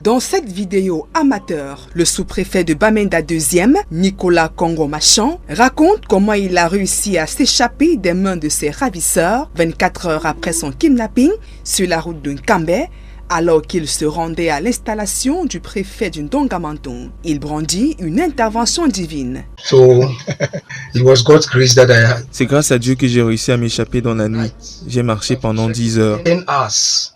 Dans cette vidéo amateur, le sous-préfet de Bamenda 2e, Nicolas Congo-Machan, raconte comment il a réussi à s'échapper des mains de ses ravisseurs 24 heures après son kidnapping sur la route de Nkambé, alors qu'il se rendait à l'installation du préfet du Ndongamanton. Il brandit une intervention divine. C'est grâce à Dieu que j'ai réussi à m'échapper dans la nuit. J'ai marché pendant 10 heures.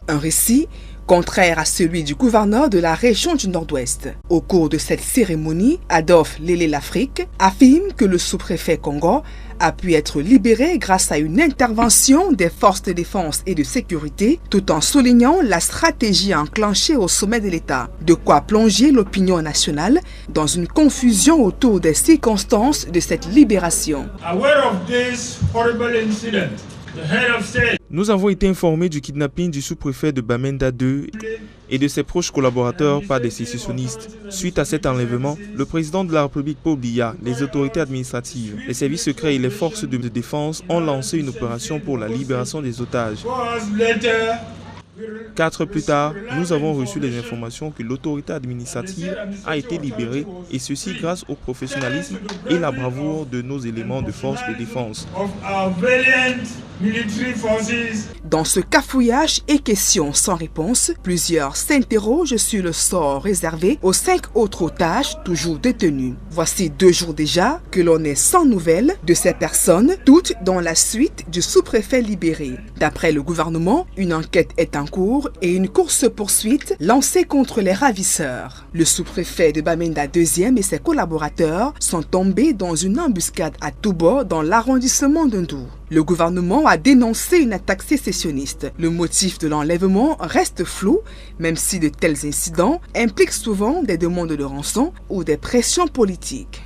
Un récit contraire à celui du gouverneur de la région du Nord-Ouest. Au cours de cette cérémonie, Adolphe Lélé-Lafrique affirme que le sous-préfet Congo a pu être libéré grâce à une intervention des forces de défense et de sécurité, tout en soulignant la stratégie enclenchée au sommet de l'État. De quoi plonger l'opinion nationale dans une confusion autour des circonstances de cette libération. Nous avons été informés du kidnapping du sous-préfet de Bamenda 2 et de ses proches collaborateurs par des sécessionnistes. Suite à cet enlèvement, le président de la République Paul Biya, les autorités administratives, les services secrets et les forces de défense ont lancé une opération pour la libération des otages. 4 heures plus tard, nous avons reçu les informations que l'autorité administrative a été libérée, et ceci grâce au professionnalisme et la bravoure de nos éléments de force de défense. Dans ce cafouillage et questions sans réponse, plusieurs s'interrogent sur le sort réservé aux 5 autres otages toujours détenus. Voici 2 jours déjà que l'on est sans nouvelles de ces personnes, toutes dans la suite du sous-préfet libéré. D'après le gouvernement, une enquête est en cours et une course-poursuite lancée contre les ravisseurs. Le sous-préfet de Bamenda 2e et ses collaborateurs sont tombés dans une embuscade à Touba dans l'arrondissement de Ndou. Le gouvernement a dénoncé une attaque sécessionniste. Le motif de l'enlèvement reste flou, même si de tels incidents impliquent souvent des demandes de rançon ou des pressions politiques.